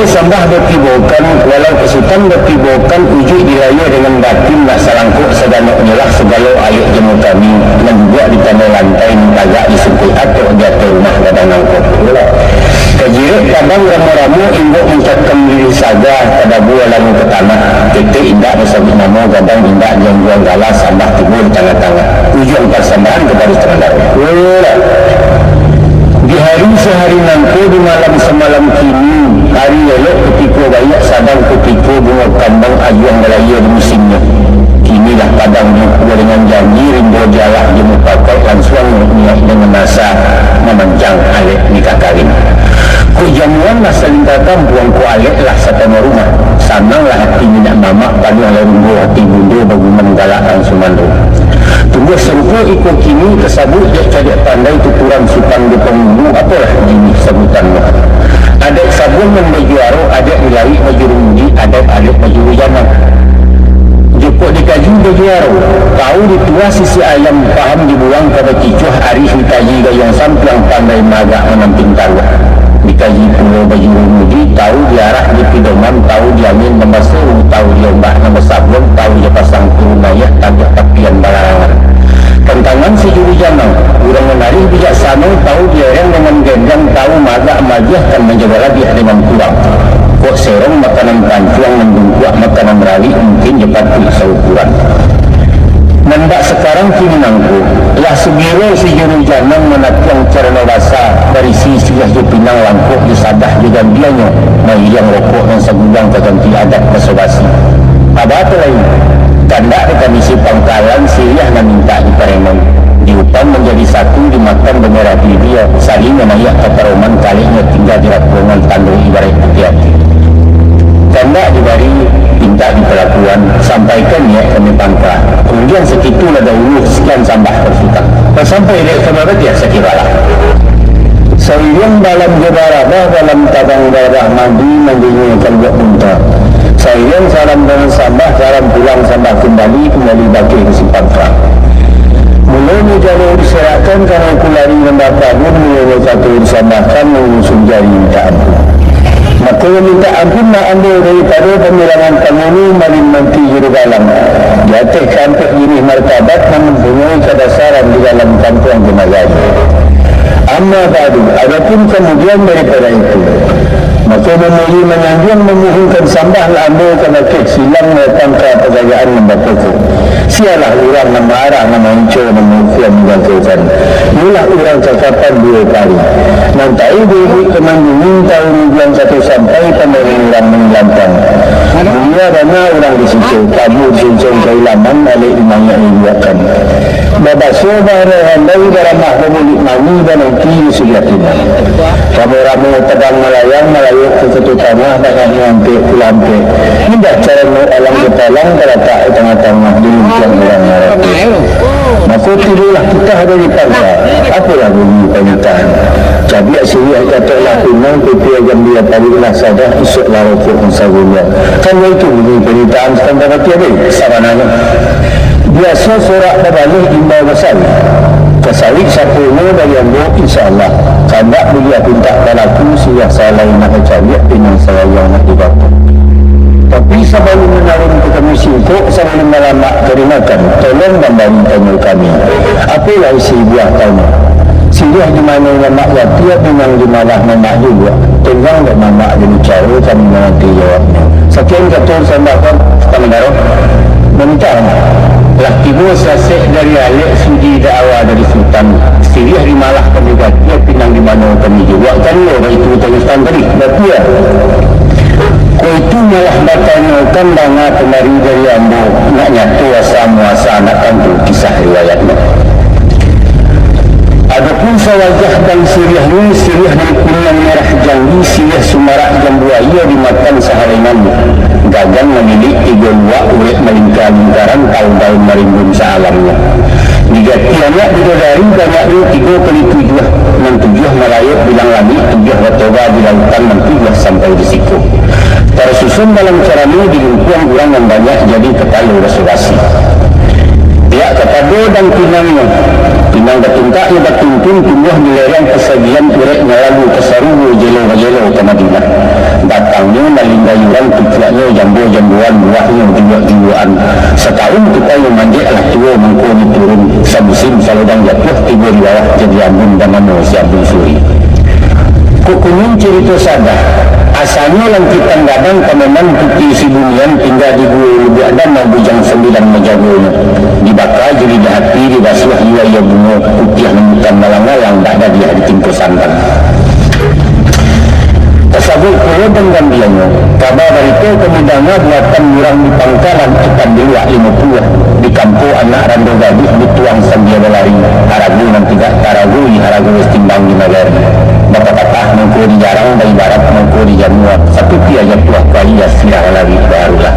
sembah bertibokan walau kesutan bertibokan ujuk diraya dengan batin nak salangkuk sedanuk nyelah segala ayat jemu kami dan juga di tanah lantai tagak disukul atau jatuh rumah kadang nangkuk kejirik kadang ramu-ramu ingguk mencatkan diri saga pada buah lagu ke tanah titik indak bersabit nama kadang indak jangguan galah sambah timbul di tengah-tengah ujung persembahan kepada terhadap di hari sehari nanti di malam semalam kini hari elok ketika banyak sadang ketika bunga kambang ajuang melaya di musimnya kini dah padang jumpa dengan janji rimbo jalah jemu pakai langsung niat dengan nasa memanjang alik nikah kawin ku jamuan lah saling datang buang ku alik lah satana rumah sanang lah hati minyak mamak pada rimbo hati bunda bagi menggalakkan sumandu tunggu serupa ikut kini kesabut dia cari pandai tu kurang supang di penghulu apalah ini sebutannya adat sabun yang baju aro adat wilayah baju rundi adat baju hujanah jepuk dikaji baju aro tahu ditua sisi ayam paham dibuang pada cicuh arif dikaji gayang sampiang pandai magak menamping taruh dikaji pulau baju rundi tahu diarah di pidoman tahu diangin membasuh tahu diombak nama sabun tahu dia pasang turun ayah tabak tapian balarangan tentangan si juru janang orang menari bijaksana tahu dia yang dengan gendang tahu magak majah kan menjaga lagi dengan kurang kok serong makanan pancuang membungkuak makanan rali mungkin cepat seukuran mendak sekarang kini nangku lah sebiro si juru janang menatiang cerana rasa dari si sudah pinang langkuh disadah juga dianya yang rokok yang segudang keganti adat kesobasi apa lain kandak dekat misi pangkalan siriah dan minta dipareman diupam menjadi satu dimakan bemerah dia saling menayak keperoman kalinya tinggal di rapungan tandu ibarat putih hati kandak dibari minta di pelakuan sampaikan ya kami pangka kemudian sekitu ada uluh sekian sambah tersutak sampai dia kemana dia sekiralah sayang dalam gebarabah dalam tabang darah mandinya kalbak muntah sayang salam dengan sambah salam pulang sambah kembali bagi kesimpan terang mulanya jalur diserahkan karena kulari mendapat pun mulanya satu disambahkan mengusung jari minta ampun maka minta ampun nak ambil daripada pemilangan penghuni marin nanti juru galang jatuh sampai jenis martabat yang mempunyai kedasaran di dalam kampung jenazah amma ba'du adapun kemudian daripada itu maka memulai menyanjung memohonkan sambah ambil kena kek silang datang ke pergayaan membacaku sialah orang nama arah nama hijau nama ufian menjangkaukan inilah orang cakapan dua kali nantai diri kemanjungin tahu yang satu sampai pada orang menilantang dia dana orang di situ kamu cincin keilaman oleh imamnya dibuatkan babasyo barang dari ramah pemulik mani dan nanti sujatina ramu-ramu tegang melayang melayuk ke satu tanah dengan nyampe kulampe indah cara alam ketalang terletak di tengah-tengah di lumpur orang Arab maka tidurlah kita ada di pantai apalah bunyi pernyataan jadi asyik katalah pinang pipi jam 2 pagi lah sadah esok lah wakil insyaAllah kan itu bunyi pernyataan standar hati ada sabananya biasa surat berbalik imbau besar kesalik sapulnya dari ambo insyaAllah kandak beliau pinta balaku siap salah nak cariak pinang saya yang nak dibaca tapi sebelum menarung ke komisi kok sebelum melamak terimakan tolong membantu kami apalah isi buah kamu sirih di mana mamak wati memang di malah mamak juga tenggang dan mamak jadi cara kami nanti jawabnya sekian ketul sambakan kita mendaruh meminta lah tiba sasek dari alik sudi da'awah dari sultan sirih di malah kami dia pinang di mana kami juga kan lo itu teruskan tadi berarti ya kau itu malah batanya kandang kemari dari ambo nak nyatu asa anak kantu kisah riwayatnya adapun sawajah dan sirih ni sirih dari kuningan merah janggi sirih sumarak jambuaya dimakan seharian gagang memilih 3 luak urip melingkar-lingkaran tahun-tahun merimbun sealamnya digatiannya bidadari banyak dia 3 kali 7 melayuk bilang lagi 7 bertoba di lautan 7 sampai di siku tersusun dalam cara ini di lingkungan orang yang banyak jadi kepala resolusi pihak kepada dan pinang bertingkaknya bertuntun tumbuh di lereng kesagian ureknya lalu kesaruhu jelo-jelo ke Madinah datangnya malinggayuran tujuannya jambu-jambuan buahnya jiwa-jiwaan setahun kita yang manjeklah tua mengkoni turun semusim saludang jatuh tiba di bawah jadi ambun dan manusia abun suri kukunin cerita sadah asalnya lantikan gadang kememan putih si bunian tinggal di gua lebih ada mau bujang 9 menjaganya dibakar jadi di hati dibasuh ia bunga putih lembutan malang-malang tak ada dia di tingkul santan tersebut kaya dan gambiannya kabar dari itu kemudiannya buatan murang di pangkalan ikan di luar 50 di kampung anak rando gadis dituang sambil berlari haragu nanti tak haragu istimbang di negara bapak kata mengku di jarang dari barat mengku di janua satu tiada tuah kaya sirah lagi barulah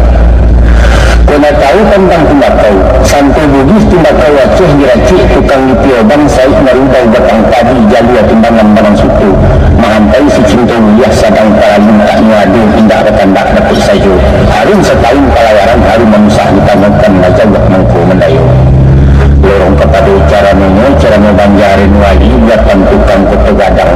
kena tahu tentang tembakau sampai budis tembakau Aceh diracik tukang di Piobang Said merubah batang padi jalur timbangan barang suku mahampai si cinta mulia sadang paralim tak nyadu indah bertandak dapat saja harum setahun pelayaran harum manusia ditanyakan majawak mengku mendayu lorong kepada cara banjarin wali buatan tukang kota gadang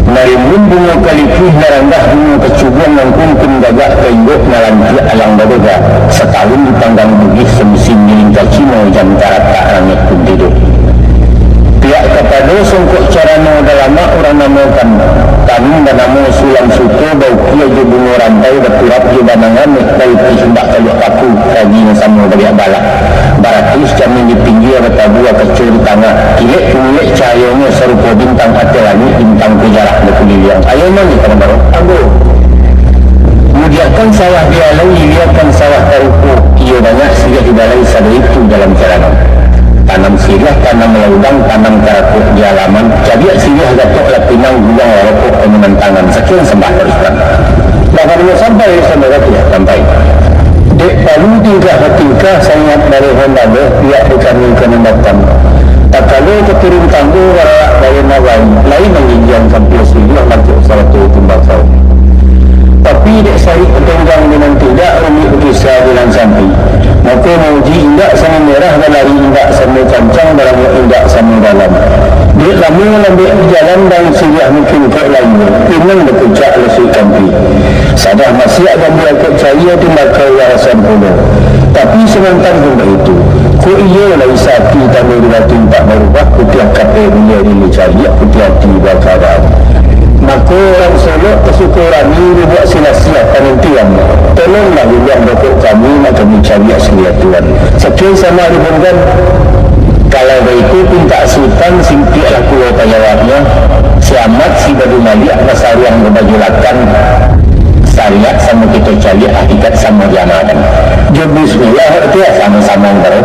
merimbun bunga kalipih merendah bunga kecubuan yang kumpul gagak keinduk melantik alang badoga setahun dipanggang bugis semusim miling kacino jam tarata langit pun tidur pihak kepada songkok cara lama orang namakan kami dan nama sulam suto bau kia je bunga rantai berturap je banangan dari pismbak kaluk kaku lagi sama balik balak baratus jamin di pinggir bertabua kecil di tengah kilik kulit cahayanya serupa bintang hati langit bintang ke jarak berkuliliang ayo mana kan baru abu mudiakan sawah dia lalu lihatkan sawah taruku ia banyak sirih di balai sada itu dalam jalanan tanam sirih, tanam laudang, tanam karakuk di halaman jadi sirih gatok lah pinang gudang warokok pemenang tangan sekian sembah teruskan bahkan sampai sampai dek palu tingkah sangat dari Honda pihak bukan kena datang tak kalau keturun tangguh warak dari nawai lain menginjang sampai sirih masuk satu tembakau tapi dek sahih petunggang dengan tidak rumit berusaha bilang sampai maka menguji indak sama merah dan lari indak sama cancang dalam indak sama dalam dia lama lambat berjalan dan sirih mungkin ke lainnya pinang berkejak lesui kampi sadar masih ada berangkat cahaya di maka warasan pula tapi sementara benda itu ku iya lah isapi tanah di batu tak berubah putih kape punya ini cahaya putih hati bakar maka orang solok kesyukuran ini buat sila-sila penentian tolonglah juga berkut kami nak kami cari asli Tuhan sekian sama dibungkan kalau berikut pinta sultan simpiaklah pulau tajawabnya siamat si badu maliak pasar yang berbajulakan syariat sama kita cari gali hakikat sama jamaatan. Jom bismillah itu ya sama-sama baru